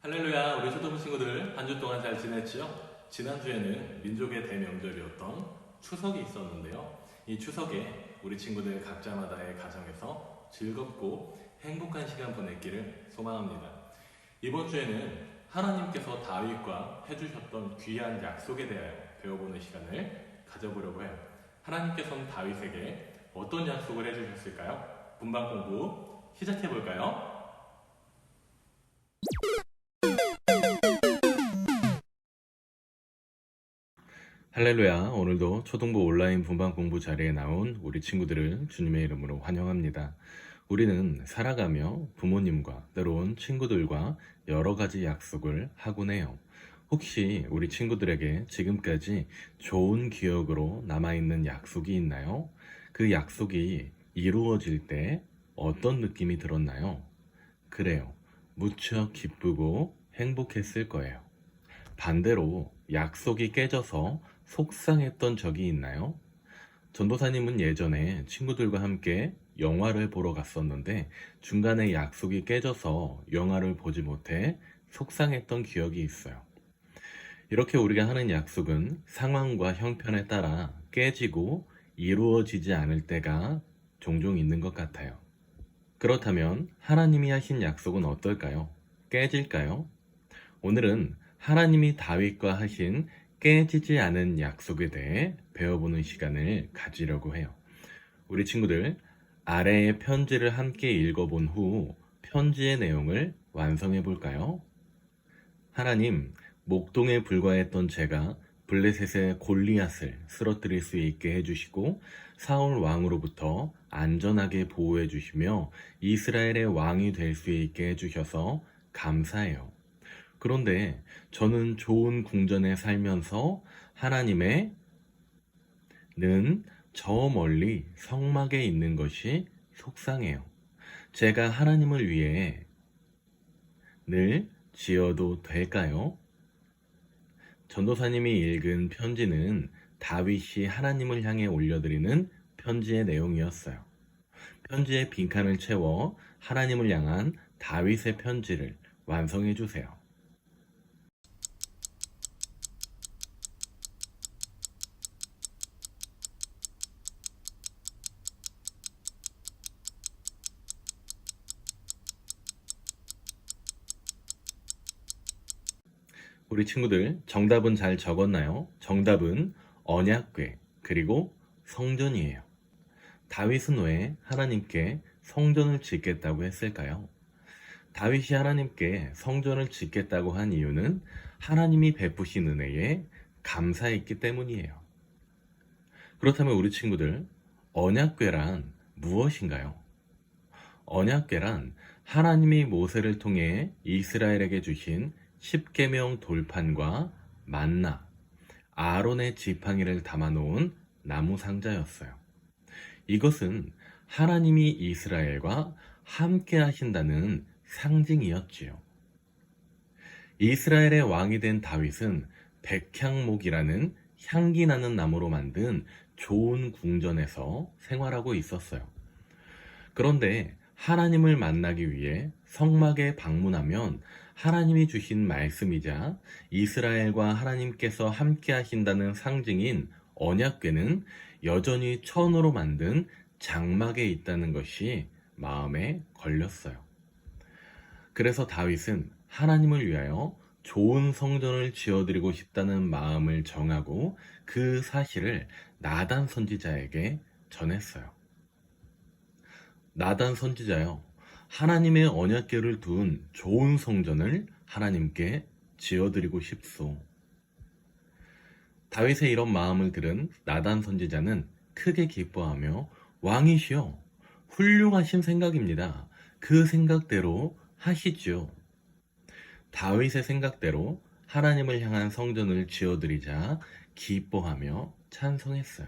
할렐루야, 우리 초등부 친구들 한 주 동안 잘 지냈지요? 지난주에는 민족의 대명절이었던 추석이 있었는데요. 이 추석에 우리 친구들 각자마다의 가정에서 즐겁고 행복한 시간 보냈기를 소망합니다. 이번 주에는 하나님께서 다윗과 해주셨던 귀한 약속에 대하여 배워보는 시간을 가져보려고 해요. 하나님께서는 다윗에게 어떤 약속을 해주셨을까요? 분방 공부 시작해볼까요? 할렐루야, 오늘도 초등부 온라인 분반 공부 자리에 나온 우리 친구들을 주님의 이름으로 환영합니다. 우리는 살아가며 부모님과 때론 친구들과 여러 가지 약속을 하곤 해요. 혹시 우리 친구들에게 지금까지 좋은 기억으로 남아있는 약속이 있나요? 그 약속이 이루어질 때 어떤 느낌이 들었나요? 그래요. 무척 기쁘고 행복했을 거예요. 반대로 약속이 깨져서 속상했던 적이 있나요? 전도사님은 예전에 친구들과 함께 영화를 보러 갔었는데 중간에 약속이 깨져서 영화를 보지 못해 속상했던 기억이 있어요. 이렇게 우리가 하는 약속은 상황과 형편에 따라 깨지고 이루어지지 않을 때가 종종 있는 것 같아요. 그렇다면 하나님이 하신 약속은 어떨까요? 깨질까요? 오늘은 하나님이 다윗과 하신 깨지지 않은 약속에 대해 배워보는 시간을 가지려고 해요. 우리 친구들, 아래의 편지를 함께 읽어본 후 편지의 내용을 완성해 볼까요? 하나님, 목동에 불과했던 제가 블레셋의 골리앗을 쓰러뜨릴 수 있게 해주시고 사울 왕으로부터 안전하게 보호해 주시며 이스라엘의 왕이 될 수 있게 해주셔서 감사해요. 그런데 저는 좋은 궁전에 살면서 하나님의 는 저 멀리 성막에 있는 것이 속상해요. 제가 하나님을 위해 늘 지어도 될까요? 전도사님이 읽은 편지는 다윗이 하나님을 향해 올려드리는 편지의 내용이었어요. 편지의 빈칸을 채워 하나님을 향한 다윗의 편지를 완성해 주세요. 우리 친구들 정답은 잘 적었나요? 정답은 언약궤 그리고 성전이에요. 다윗은 왜 하나님께 성전을 짓겠다고 했을까요? 다윗이 하나님께 성전을 짓겠다고 한 이유는 하나님이 베푸신 은혜에 감사했기 때문이에요. 그렇다면 우리 친구들, 언약궤란 무엇인가요? 언약궤란 하나님이 모세를 통해 이스라엘에게 주신 십계명 돌판과 만나, 아론의 지팡이를 담아놓은 나무 상자였어요. 이것은 하나님이 이스라엘과 함께 하신다는 상징이었지요. 이스라엘의 왕이 된 다윗은 백향목이라는 향기 나는 나무로 만든 좋은 궁전에서 생활하고 있었어요. 그런데 하나님을 만나기 위해 성막에 방문하면 하나님이 주신 말씀이자 이스라엘과 하나님께서 함께 하신다는 상징인 언약궤는 여전히 천으로 만든 장막에 있다는 것이 마음에 걸렸어요. 그래서 다윗은 하나님을 위하여 좋은 성전을 지어드리고 싶다는 마음을 정하고 그 사실을 나단 선지자에게 전했어요. 나단 선지자여, 하나님의 언약궤를 둔 좋은 성전을 하나님께 지어드리고 싶소. 다윗의 이런 마음을 들은 나단 선지자는 크게 기뻐하며 왕이시여, 훌륭하신 생각입니다. 그 생각대로 하시지요. 다윗의 생각대로 하나님을 향한 성전을 지어드리자 기뻐하며 찬송했어요.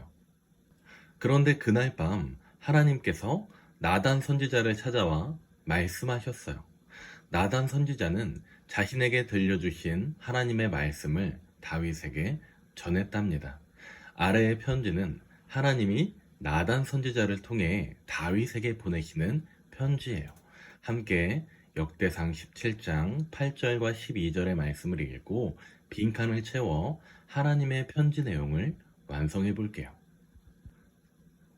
그런데 그날 밤 하나님께서 나단 선지자를 찾아와 말씀하셨어요. 나단 선지자는 자신에게 들려주신 하나님의 말씀을 다윗에게 전했답니다. 아래의 편지는 하나님이 나단 선지자를 통해 다윗에게 보내시는 편지예요. 함께 역대상 17장 8절과 12절의 말씀을 읽고 빈칸을 채워 하나님의 편지 내용을 완성해 볼게요.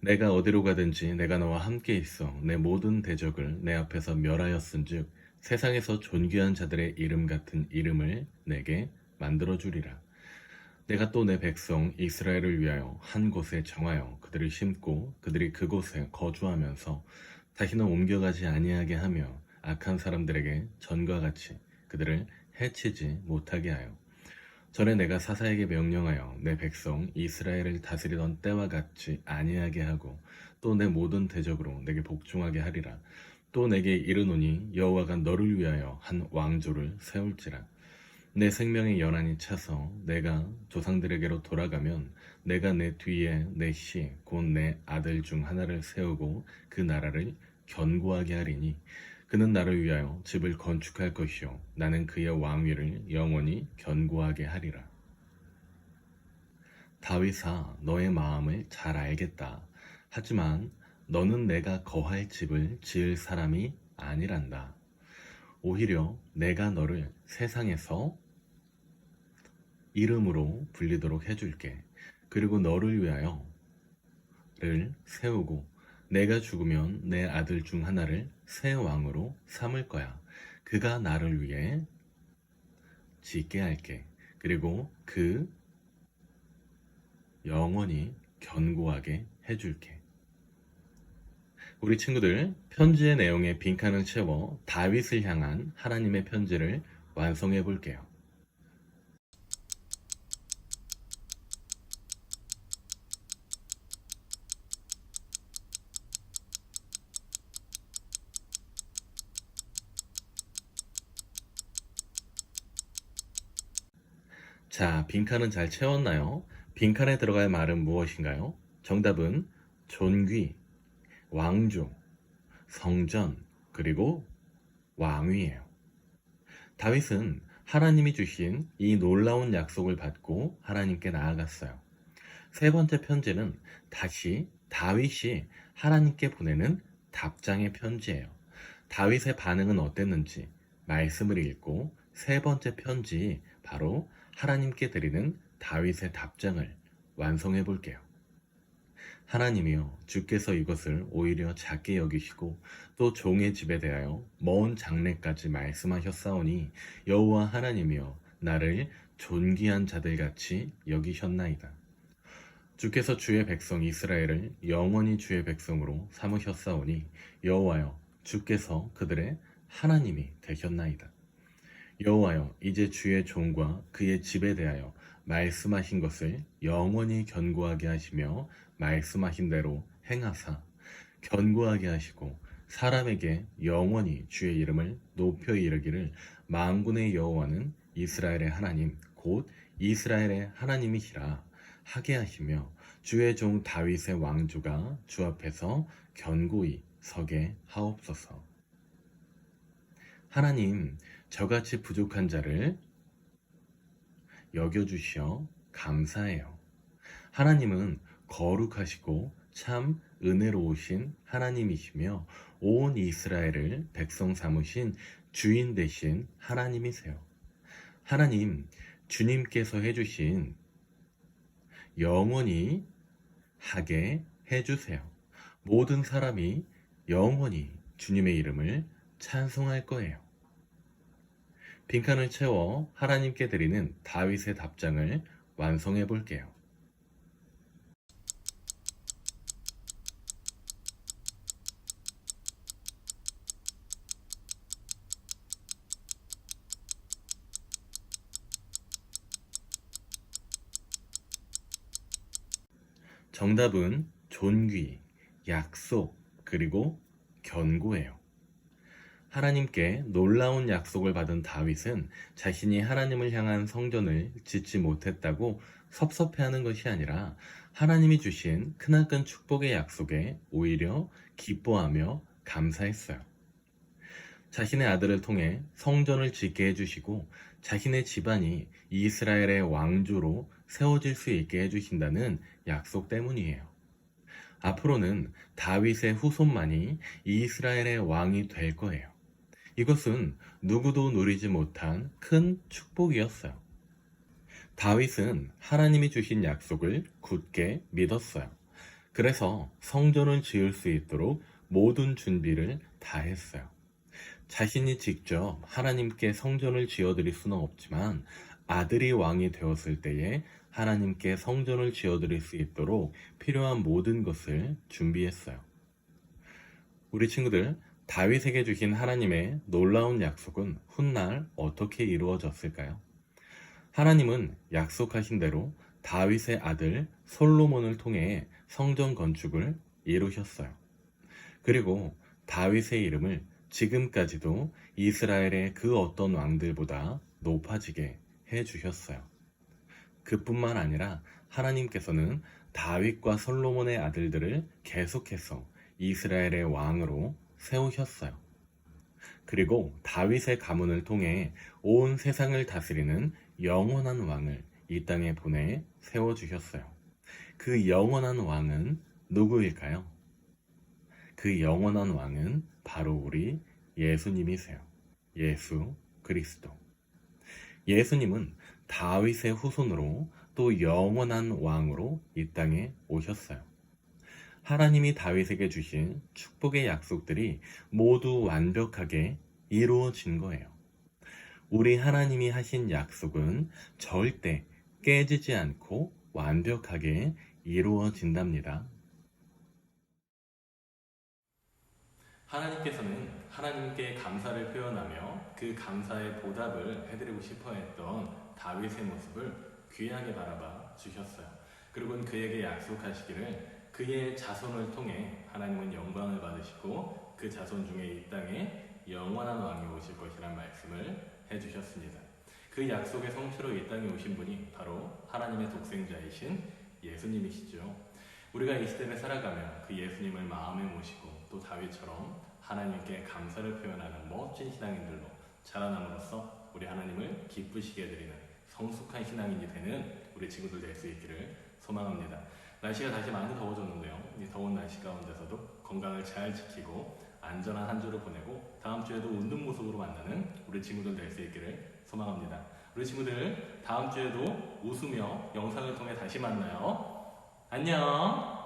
내가 어디로 가든지 내가 너와 함께 있어 내 모든 대적을 내 앞에서 멸하였은즉 세상에서 존귀한 자들의 이름 같은 이름을 내게 만들어 주리라. 내가 또 내 백성 이스라엘을 위하여 한 곳에 정하여 그들을 심고 그들이 그곳에 거주하면서 다시는 옮겨가지 아니하게 하며 악한 사람들에게 전과 같이 그들을 해치지 못하게 하여 전에 내가 사사에게 명령하여 내 백성 이스라엘을 다스리던 때와 같이 아니하게 하고 또 내 모든 대적으로 내게 복종하게 하리라. 또 내게 이르노니 여호와가 너를 위하여 한 왕조를 세울지라. 내 생명의 연한이 차서 내가 조상들에게로 돌아가면 내가 내 뒤에 내 씨 곧 내 아들 중 하나를 세우고 그 나라를 견고하게 하리니 그는 나를 위하여 집을 건축할 것이요 나는 그의 왕위를 영원히 견고하게 하리라. 다윗아, 너의 마음을 잘 알겠다. 하지만 너는 내가 거할 집을 지을 사람이 아니란다. 오히려 내가 너를 세상에서 이름으로 불리도록 해줄게. 그리고 너를 위하여 를 세우고 내가 죽으면 내 아들 중 하나를 새 왕으로 삼을 거야. 그가 나를 위해 짓게 할게. 그리고 그 영원히 견고하게 해줄게. 우리 친구들, 편지의 내용에 빈칸을 채워 다윗을 향한 하나님의 편지를 완성해 볼게요. 자, 빈칸은 잘 채웠나요? 빈칸에 들어갈 말은 무엇인가요? 정답은 존귀, 왕조, 성전, 그리고 왕위예요. 다윗은 하나님이 주신 이 놀라운 약속을 받고 하나님께 나아갔어요. 세 번째 편지는 다시 다윗이 하나님께 보내는 답장의 편지예요. 다윗의 반응은 어땠는지 말씀을 읽고 세 번째 편지, 바로 하나님께 드리는 다윗의 답장을 완성해 볼게요. 하나님이여, 주께서 이것을 오히려 작게 여기시고 또 종의 집에 대하여 먼 장래까지 말씀하셨사오니 여호와 하나님이여, 나를 존귀한 자들같이 여기셨나이다. 주께서 주의 백성 이스라엘을 영원히 주의 백성으로 삼으셨사오니 여호와여, 주께서 그들의 하나님이 되셨나이다. 여호와여, 이제 주의 종과 그의 집에 대하여 말씀하신 것을 영원히 견고하게 하시며 말씀하신 대로 행하사 견고하게 하시고 사람에게 영원히 주의 이름을 높여 이르기를 만군의 여호와는 이스라엘의 하나님 곧 이스라엘의 하나님이시라 하게 하시며 주의 종 다윗의 왕조가 주 앞에서 견고히 서게 하옵소서. 하나님, 저같이 부족한 자를 여겨주시어 감사해요. 하나님은 거룩하시고 참 은혜로우신 하나님이시며 온 이스라엘을 백성 삼으신 주인 되신 하나님이세요. 하나님, 주님께서 해주신 영원히 하게 해주세요. 모든 사람이 영원히 주님의 이름을 찬송할 거예요. 빈칸을 채워 하나님께 드리는 다윗의 답장을 완성해 볼게요. 정답은 존귀, 약속, 그리고 견고해요. 하나님께 놀라운 약속을 받은 다윗은 자신이 하나님을 향한 성전을 짓지 못했다고 섭섭해하는 것이 아니라 하나님이 주신 크나큰 축복의 약속에 오히려 기뻐하며 감사했어요. 자신의 아들을 통해 성전을 짓게 해주시고 자신의 집안이 이스라엘의 왕조로 세워질 수 있게 해주신다는 약속 때문이에요. 앞으로는 다윗의 후손만이 이스라엘의 왕이 될 거예요. 이것은 누구도 누리지 못한 큰 축복이었어요. 다윗은 하나님이 주신 약속을 굳게 믿었어요. 그래서 성전을 지을 수 있도록 모든 준비를 다 했어요. 자신이 직접 하나님께 성전을 지어드릴 수는 없지만 아들이 왕이 되었을 때에 하나님께 성전을 지어드릴 수 있도록 필요한 모든 것을 준비했어요. 우리 친구들, 다윗에게 주신 하나님의 놀라운 약속은 훗날 어떻게 이루어졌을까요? 하나님은 약속하신 대로 다윗의 아들 솔로몬을 통해 성전 건축을 이루셨어요. 그리고 다윗의 이름을 지금까지도 이스라엘의 그 어떤 왕들보다 높아지게 해주셨어요. 그뿐만 아니라 하나님께서는 다윗과 솔로몬의 아들들을 계속해서 이스라엘의 왕으로 세우셨어요. 그리고 다윗의 가문을 통해 온 세상을 다스리는 영원한 왕을 이 땅에 보내 세워주셨어요. 그 영원한 왕은 누구일까요? 그 영원한 왕은 바로 우리 예수님이세요. 예수 그리스도. 예수님은 다윗의 후손으로 또 영원한 왕으로 이 땅에 오셨어요. 하나님이 다윗에게 주신 축복의 약속들이 모두 완벽하게 이루어진 거예요. 우리 하나님이 하신 약속은 절대 깨지지 않고 완벽하게 이루어진답니다. 하나님께서는 하나님께 감사를 표현하며 그 감사의 보답을 해드리고 싶어 했던 다윗의 모습을 귀하게 바라봐 주셨어요. 그리고 그에게 약속하시기를 그의 자손을 통해 하나님은 영광을 받으시고 그 자손 중에 이 땅에 영원한 왕이 오실 것이란 말씀을 해주셨습니다. 그 약속의 성취로 이 땅에 오신 분이 바로 하나님의 독생자이신 예수님이시죠. 우리가 이 시대를 살아가며 그 예수님을 마음에 모시고 또 다윗처럼 하나님께 감사를 표현하는 멋진 신앙인들로 자라남으로써 우리 하나님을 기쁘시게 해드리는 성숙한 신앙인이 되는 우리 친구들 될 수 있기를 소망합니다. 날씨가 다시 많이 더워졌는데요. 이 더운 날씨 가운데서도 건강을 잘 지키고 안전한 한 주를 보내고 다음 주에도 웃는 모습으로 만나는 우리 친구들 될 수 있기를 소망합니다. 우리 친구들 다음 주에도 웃으며 영상을 통해 다시 만나요. 안녕.